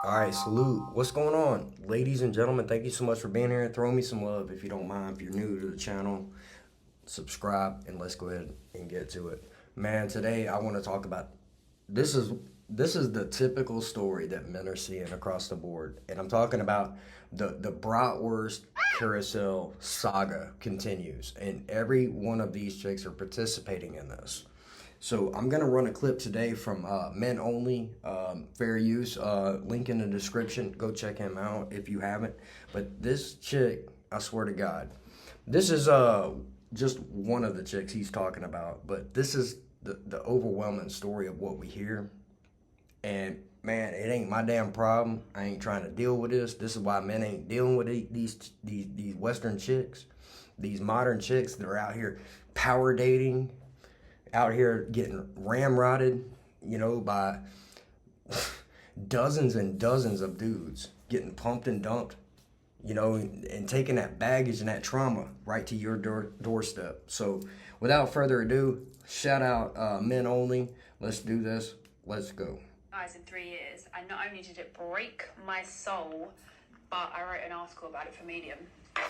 All right, salute. What's going on? Ladies and gentlemen, thank you so much for being here. Throw me some love if you don't mind. If you're new to the channel, subscribe and let's go ahead and get to it. Man, today I want to talk about this is this is the typical story that men are seeing across the board. And I'm talking about the bratwurst carousel saga continues. And every one of these chicks are participating in this. So I'm gonna run a clip today from Men Only, fair use. Link in the description. Go check him out if you haven't. But this chick, I swear to God, this is just one of the chicks he's talking about. But this is the overwhelming story of what we hear. And man, it ain't my damn problem. I ain't trying to deal with this. This is why men ain't dealing with these Western chicks, these modern chicks that are out here power dating, out here getting ramrodded, by dozens and dozens of dudes, getting pumped and dumped, and taking that baggage and that trauma right to your doorstep. So without further ado, shout out Men Only. Let's do this. Let's go. Guys, in 3 years, and not only did it break my soul, but I wrote an article about it for Medium.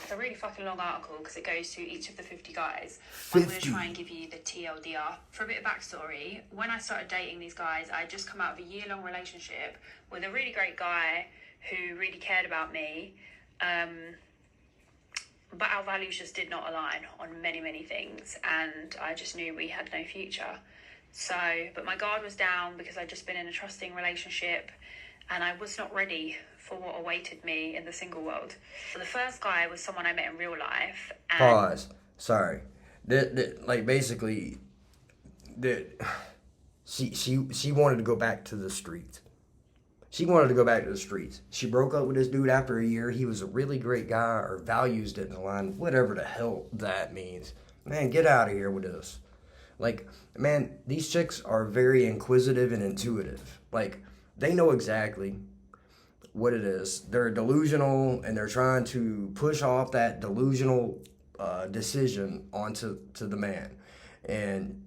It's a really fucking long article because it goes through each of the 50 guys. 50. I'm going to try and give you the TLDR. For a bit of backstory, when I started dating these guys, I had just come out of a year-long relationship with a really great guy who really cared about me. But our values just did not align on many, many things. And I just knew we had no future. So, but my guard was down because I'd just been in a trusting relationship and I was not ready for what awaited me in the single world. So the first guy was someone I met in real life. And Pause. Sorry. Basically, she wanted to go back to the streets. She wanted to go back to the streets. She broke up with this dude after a year. He was a really great guy. Her values didn't align. Whatever the hell that means. Man, get out of here with this. Man, these chicks are very inquisitive and intuitive. They know exactly what it is. They're delusional, and they're trying to push off that delusional decision onto the man. And,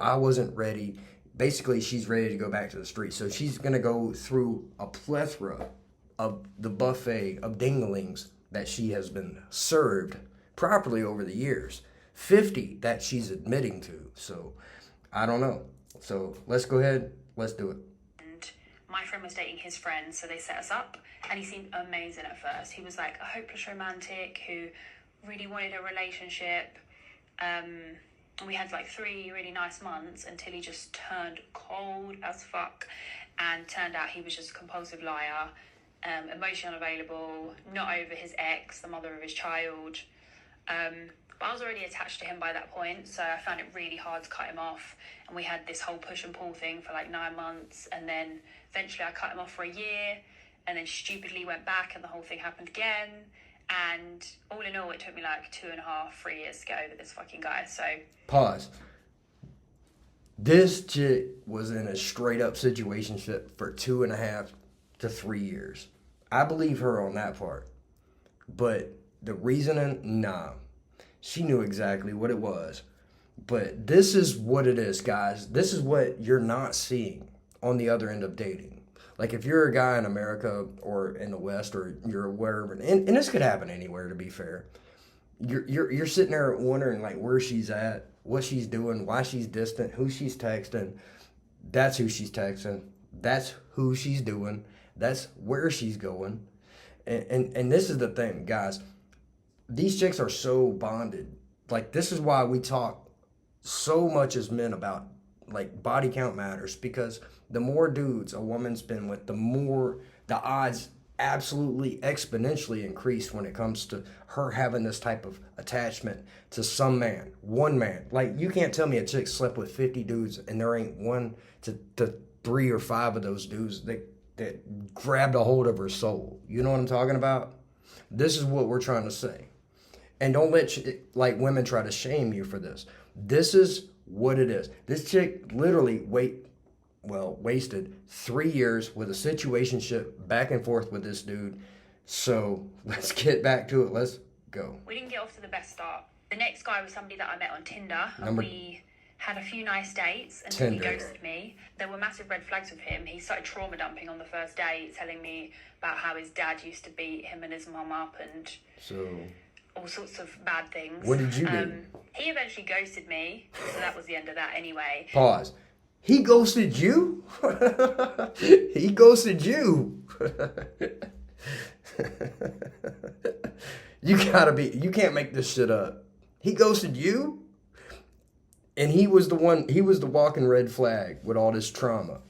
I wasn't ready. Basically, she's ready to go back to the street. So she's going to go through a plethora of the buffet of dinglings that she has been served properly over the years. 50 that she's admitting to. So I don't know. So let's go ahead. Let's do it. And my friend was dating his friend, so they set us up. And he seemed amazing at first. He was like a hopeless romantic who really wanted a relationship. And we had like 3 really nice months until he just turned cold as fuck. And turned out he was just a compulsive liar, emotionally unavailable, not over his ex, the mother of his child. But I was already attached to him by that point, so I found it really hard to cut him off. And we had this whole push and pull thing for like 9 months. And then eventually I cut him off for a year and then stupidly went back and the whole thing happened again. And all in all, it took me like 2.5, 3 years to get over this fucking guy. So Pause. This chick was in a straight up situationship for 2.5 to 3 years. I believe her on that part. But the reasoning, nah. She knew exactly what it was. But this is what it is, guys. This is what you're not seeing on the other end of dating. If you're a guy in America or in the West or you're wherever, and this could happen anywhere, to be fair. You're sitting there wondering where she's at, what she's doing, why she's distant, who she's texting. That's who she's texting. That's who she's doing. That's where she's going. And this is the thing, guys. These chicks are so bonded. This is why we talk so much as men about body count matters, because the more dudes a woman's been with, the more the odds absolutely exponentially increase when it comes to her having this type of attachment to some man, one man. You can't tell me a chick slept with 50 dudes and there ain't 1 to 3 or 5 of those dudes that grabbed a hold of her soul. You know what I'm talking about? This is what we're trying to say. And don't let women try to shame you for this. This is what it is. This chick literally wasted 3 years with a situationship back and forth with this dude. So let's get back to it. Let's go. we didn't get off to the best start. The next guy was somebody that I met on Tinder. And Number- we had a few nice dates until he ghosted me. There were massive red flags with him. He started trauma dumping on the first date, telling me about how his dad used to beat him and his mum up and all sorts of bad things. What did you do? He eventually ghosted me, so that was the end of that anyway. Pause. He ghosted you? He ghosted you. You can't make this shit up. He ghosted you? And he was the walking red flag with all this trauma.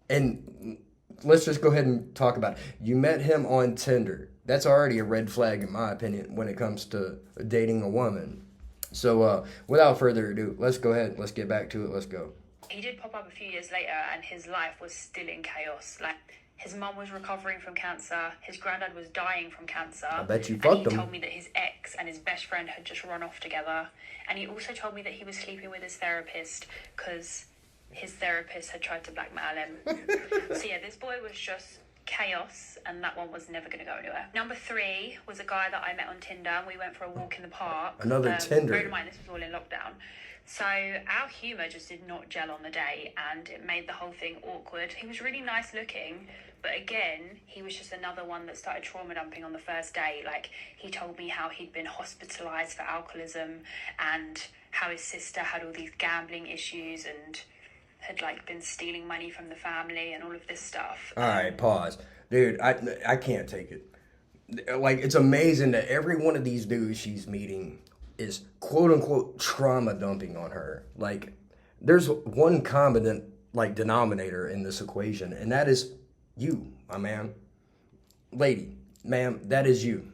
And let's just go ahead and talk about it. You met him on Tinder. That's already a red flag, in my opinion, when it comes to dating a woman. So without further ado, let's go ahead. Let's get back to it. Let's go. He did pop up a few years later and his life was still in chaos. Like, his mum was recovering from cancer. His granddad was dying from cancer. I bet you and fucked him. He told me that his ex and his best friend had just run off together. And he also told me that he was sleeping with his therapist because his therapist had tried to blackmail him. So yeah, this boy was just chaos, and that one was never going to go anywhere. Number 3 was a guy that I met on Tinder, and we went for a walk in the park. Another Tinder. Bear in mind, this was all in lockdown. So our humour just did not gel on the day, and it made the whole thing awkward. He was really nice looking, but again, he was just another one that started trauma dumping on the first day. Like, he told me how he'd been hospitalised for alcoholism and how his sister had all these gambling issues and had like been stealing money from the family and all of this stuff. All right, pause. Dude, I can't take it. Like, it's amazing that every one of these dudes she's meeting is quote unquote trauma dumping on her. Like, there's one common denominator in this equation, and that is you, my man. Lady, ma'am, that is you.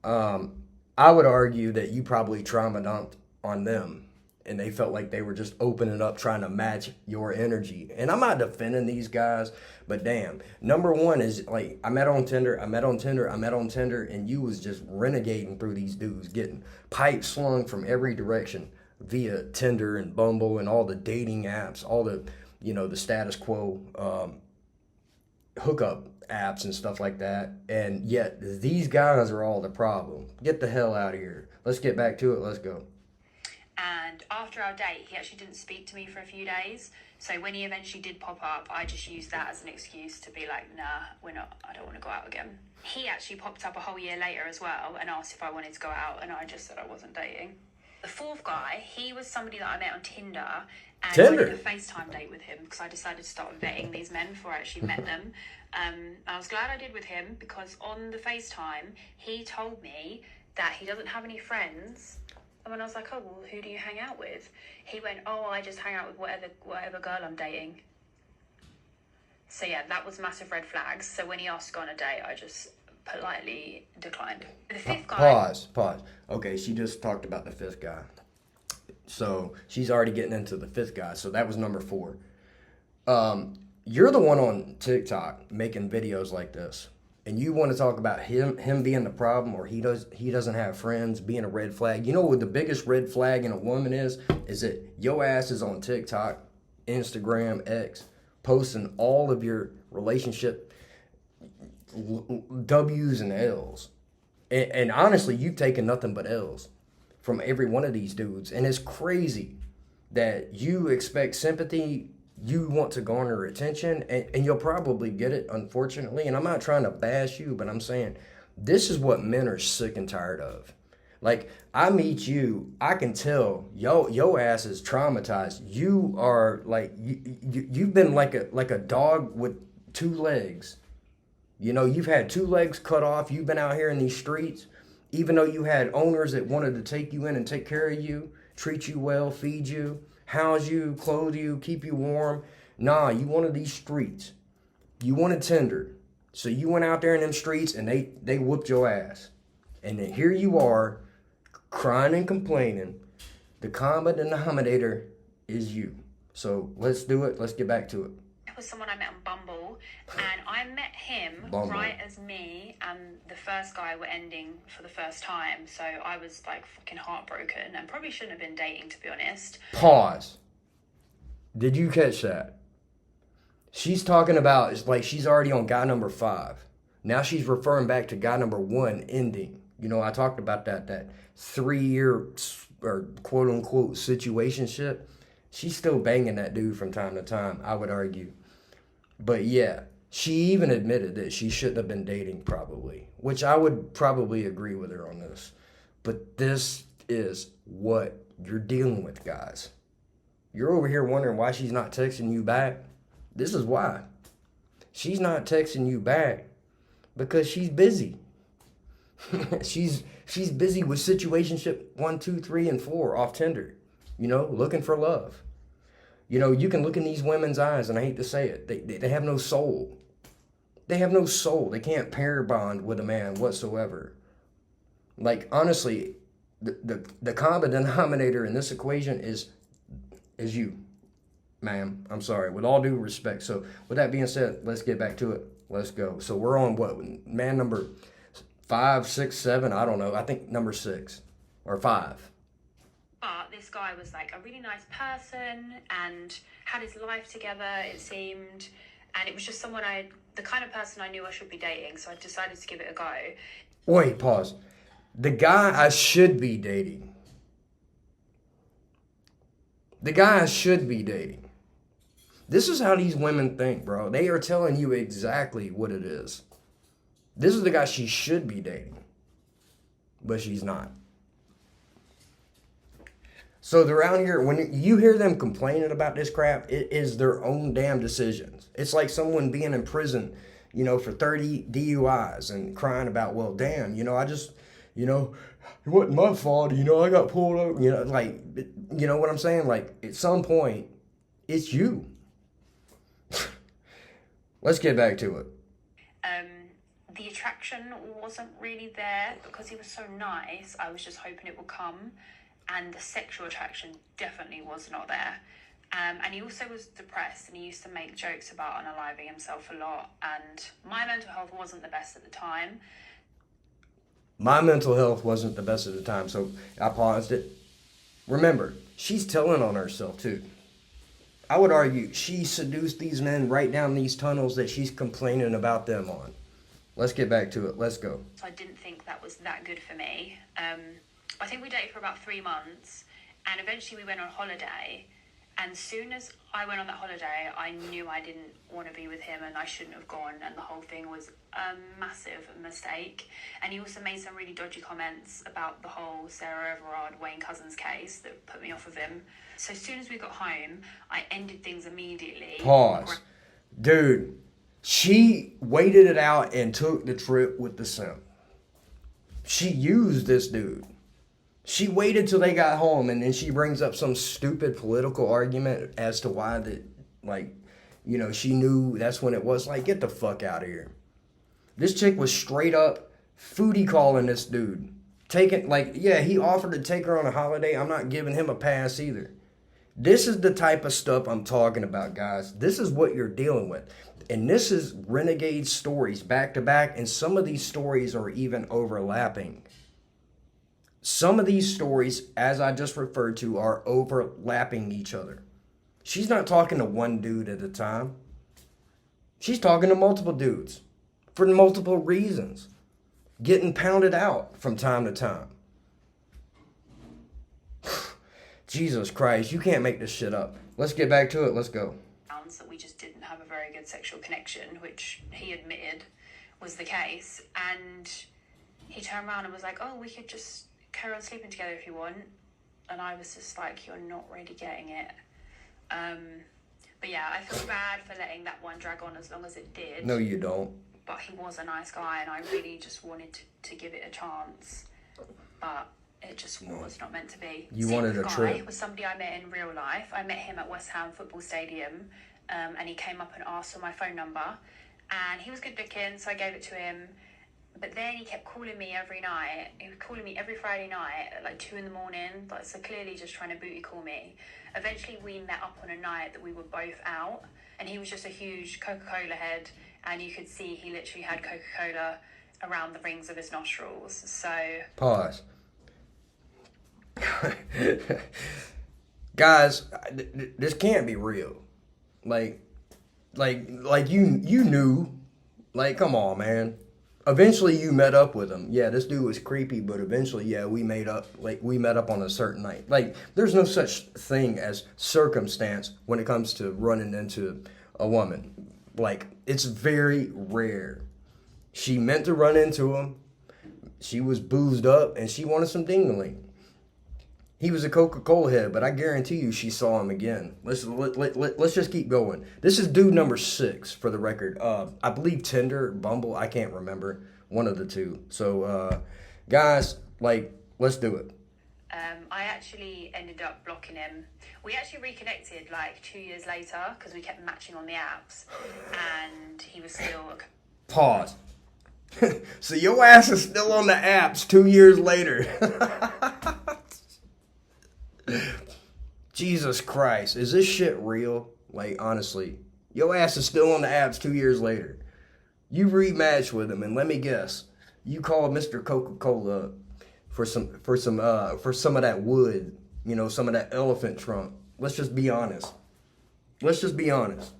I would argue that you probably trauma dumped on them, and they felt like they were just opening up, trying to match your energy. And I'm not defending these guys, but damn. Number one is, like, I met on Tinder, and you was just renegading through these dudes, getting pipes slung from every direction via Tinder and Bumble and all the dating apps, all the, the status quo hookup apps and stuff like that. And yet, these guys are all the problem. Get the hell out of here. Let's get back to it. Let's go. And after our date, he actually didn't speak to me for a few days. So when he eventually did pop up, I just used that as an excuse to be like, nah, I don't want to go out again. He actually popped up a whole year later as well and asked if I wanted to go out, and I just said I wasn't dating. The 4th guy, he was somebody that I met on Tinder, and I did a FaceTime date with him because I decided to start vetting these men before I actually met them. I was glad I did with him because on the FaceTime, he told me that he doesn't have any friends. And when I was like, oh, well, who do you hang out with? He went, oh, I just hang out with whatever girl I'm dating. So yeah, that was massive red flags. So when he asked to go on a date, I just politely declined. The 5th guy... Pause. Okay, she just talked about the 5th guy. So she's already getting into the 5th guy. So that was number 4. You're the one on TikTok making videos like this. And you want to talk about him being the problem, or he doesn't have friends, being a red flag. You know what the biggest red flag in a woman is that your ass is on TikTok, Instagram, X, posting all of your relationship W's and L's. And honestly, you've taken nothing but L's from every one of these dudes. And it's crazy that you expect sympathy. You want to garner attention, and you'll probably get it, unfortunately. And I'm not trying to bash you, but I'm saying this is what men are sick and tired of. Like, I meet you, I can tell your ass is traumatized. You are like, you've been like a dog with 2 legs. You've had 2 legs cut off. You've been out here in these streets, even though you had owners that wanted to take you in and take care of you, treat you well, feed you, house you, clothe you, keep you warm. Nah, you wanted these streets. You wanted Tinder. So you went out there in them streets and they whooped your ass. And then here you are, crying and complaining. The common denominator is you. So let's do it. Let's get back to it. It was someone I met on Bumble, and I met him right as me and the first guy were ending for the first time. So I was like fucking heartbroken and probably shouldn't have been dating, to be honest. Pause. Did you catch that? She's talking about, it's like she's already on guy number 5. Now she's referring back to guy number 1 ending. I talked about that 3-year or quote unquote situationship. She's still banging that dude from time to time, I would argue. But yeah, she even admitted that she shouldn't have been dating probably, which I would probably agree with her on this. But this is what you're dealing with, guys. You're over here wondering why she's not texting you back. This is why. She's not texting you back because she's busy. she's busy with situationship 1, 2, 3, and 4 off Tinder. Looking for love. You can look in these women's eyes, and I hate to say it, they have no soul. They have no soul. They can't pair bond with a man whatsoever. Like, honestly, the common denominator in this equation is you, ma'am. I'm sorry, with all due respect. So with that being said, let's get back to it. Let's go. So we're on what? Man number 5, 6, 7, I don't know. I think number 6 or 5. But this guy was like a really nice person and had his life together, it seemed. And it was just the kind of person I knew I should be dating. So I decided to give it a go. Wait, pause. The guy I should be dating. The guy I should be dating. This is how these women think, bro. They are telling you exactly what it is. This is the guy she should be dating. But she's not. So they're out here, when you hear them complaining about this crap, it is their own damn decisions. It's like someone being in prison, for 30 DUIs and crying about, well, damn, I just, it wasn't my fault, I got pulled over, you know what I'm saying? Like, at some point, it's you. Let's get back to it. The attraction wasn't really there because he was so nice. I was just hoping it would come. And the sexual attraction definitely was not there. And he also was depressed, and he used to make jokes about unaliving himself a lot. And my mental health wasn't the best at the time. My mental health wasn't the best at the time, so I paused it. Remember, she's telling on herself too. I would argue she seduced these men right down these tunnels that she's complaining about them on. Let's get back to it. Let's go. So I didn't think that was that good for me. I think we dated for about 3 months, and eventually we went on holiday. And soon as I went on that holiday, I knew I didn't want to be with him and I shouldn't have gone, and the whole thing was a massive mistake. And he also made some really dodgy comments about the whole Sarah Everard, Wayne Couzens case that put me off of him. So as soon as we got home, I ended things immediately. Pause. Dude, she waited it out and took the trip with the simp. She used this dude. She waited till they got home, and then she brings up some stupid political argument as to why she knew that's when it was. Like, get the fuck out of here. This chick was straight up foodie calling this dude. He offered to take her on a holiday. I'm not giving him a pass either. This is the type of stuff I'm talking about, guys. This is what you're dealing with. And this is renegade stories back to back, and some of these stories are even overlapping. Some of these stories, as I just referred to, are overlapping each other. She's not talking to one dude at a time. She's talking to multiple dudes for multiple reasons. Getting pounded out from time to time. Jesus Christ, you can't make this shit up. Let's get back to it. Let's go. That we just didn't have a very good sexual connection, which he admitted was the case. And he turned around and was like, oh, we could just carry on sleeping together if you want. And I was just like, you're not really getting it. But yeah, I feel bad for letting that one drag on as long as it did. No, you don't. But he was a nice guy, and I really just wanted to give it a chance. But it just was not meant to be. You wanted a trip. Guy was somebody I met in real life. I met him at West Ham Football Stadium, and he came up and asked for my phone number. And he was good looking, so I gave it to him. But then he kept calling me every night. He was calling me every Friday night at 2 a.m. So clearly just trying to booty call me. Eventually we met up on a night that we were both out, and he was just a huge Coca-Cola head, and you could see he literally had Coca-Cola around the rings of his nostrils. So pause. Guys, this can't be real. Like you knew. Like, come on, man. Eventually, you met up with him. Yeah, this dude was creepy, but eventually, yeah, we made up. Like, we met up on a certain night. Like, there's no such thing as circumstance when it comes to running into a woman. Like, it's very rare. She meant to run into him. She was boozed up, and she wanted some dingling. He was a Coca-Cola head, but I guarantee you she saw him again. Let's just keep going. This is dude number 6 for the record. I believe Tinder, Bumble, I can't remember. One of the two. So, guys, like, let's do it. I actually ended up blocking him. We actually reconnected like 2 years later because we kept matching on the apps, and he was still... Pause. So your ass is still on the apps 2 years later. Jesus Christ, is this shit real? Like, honestly, your ass is still on the apps 2 years later. You rematched with him, and let me guess, you called Mr. Coca-Cola up for some of that wood, you know, some of that elephant trunk. Let's just be honest. Let's just be honest.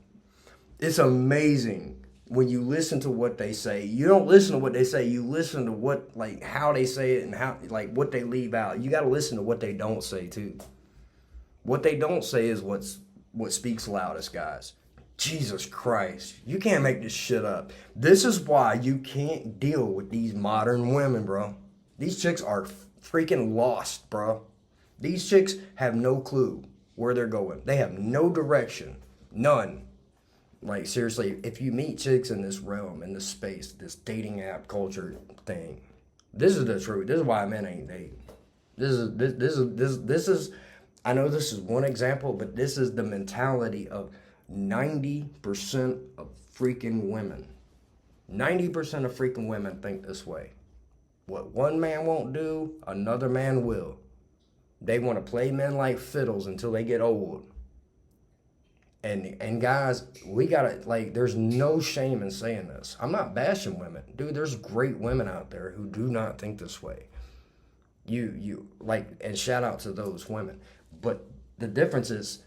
It's amazing when you listen to what they say. You don't listen to what they say. You listen to what, like, how they say it and how, like, what they leave out. You got to listen to what they don't say too. What they don't say is what speaks loudest, guys. Jesus Christ. You can't make this shit up. This is why you can't deal with these modern women, bro. These chicks are freaking lost, bro. These chicks have no clue where they're going. They have no direction. None. Like, seriously, if you meet chicks in this realm, in this space, this dating app culture thing, this is the truth. This is why men ain't dating. This is I know this is one example, but this is the mentality of 90% of freaking women. 90% of freaking women think this way. What one man won't do, another man will. They want to play men like fiddles until they get old. And guys, we gotta, like, there's no shame in saying this. I'm not bashing women. Dude, there's great women out there who do not think this way. And shout out to those women. But the difference is,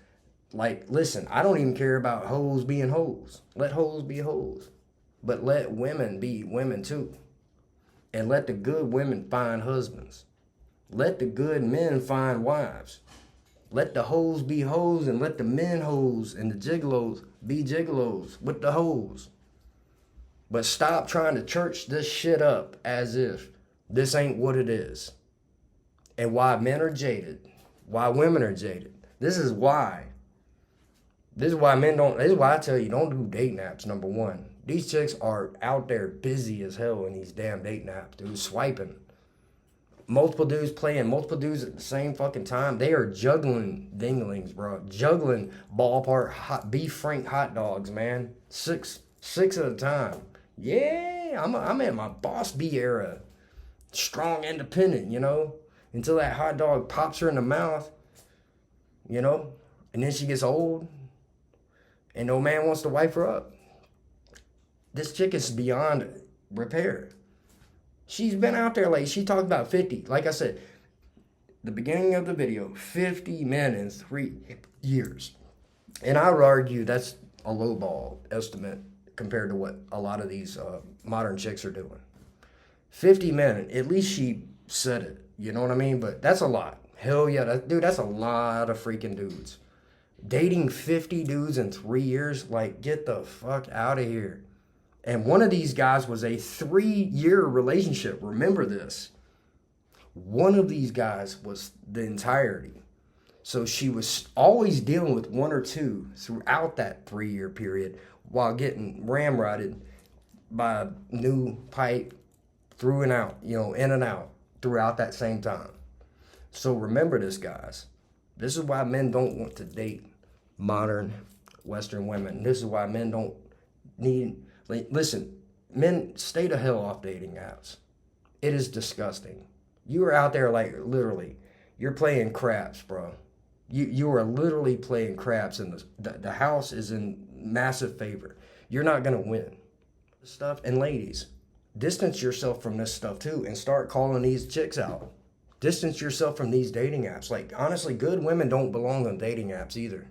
like, listen, I don't even care about hoes being hoes. Let hoes be hoes. But let women be women too. And let the good women find husbands. Let the good men find wives. Let the hoes be hoes, and let the men hoes and the gigolos be gigolos with the hoes. But stop trying to church this shit up as if this ain't what it is. And why men are jaded. Why women are jaded. This is why. This is why I tell you, don't do dating apps, number one. These chicks are out there busy as hell in these damn dating apps, dude, swiping. Multiple dudes playing multiple dudes at the same fucking time. They are juggling dinglings, bro. Juggling ballpark beef frank hot dogs, man. Six at a time. Yeah, I'm in my boss B era. Strong, independent, you know. Until that hot dog pops her in the mouth, you know. And then she gets old. And no man wants to wipe her up. This chick is beyond repair. She's been out there, like, she talked about 50. Like I said, the beginning of the video, 50 men in 3 years. And I would argue that's a lowball estimate compared to what a lot of these modern chicks are doing. 50 men, at least she said it, you know what I mean? But that's a lot. Hell yeah, that's a lot of freaking dudes. Dating 50 dudes in 3 years, like, get the fuck out of here. And one of these guys was a 3-year relationship. Remember this. One of these guys was the entirety. So she was always dealing with one or two throughout that 3-year period while getting ramrodded by a new pipe through and out, you know, in and out throughout that same time. So remember this, guys. This is why men don't want to date modern Western women. This is why men don't need... Listen, men, stay the hell off dating apps. It is disgusting. You are out there, like, literally, you're playing craps, bro. You are literally playing craps, and the house is in massive favor. You're not going to win. Stuff. And ladies, distance yourself from this stuff, too, and start calling these chicks out. Distance yourself from these dating apps. Like, honestly, good women don't belong on dating apps either.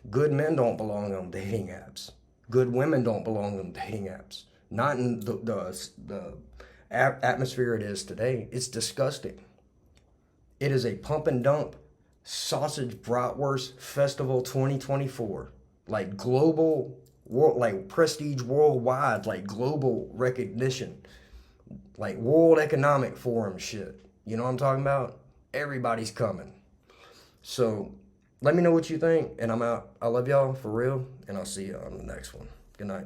Good men don't belong on dating apps. Good women don't belong on dating apps. not in the atmosphere it is today. It's disgusting. It is a pump and dump sausage bratwurst festival 2024, like global world, like prestige worldwide, like global recognition, like World Economic Forum shit. You know what I'm talking about? Everybody's coming. So let me know what you think, and I'm out. I love y'all for real, and I'll see you on the next one. Good night.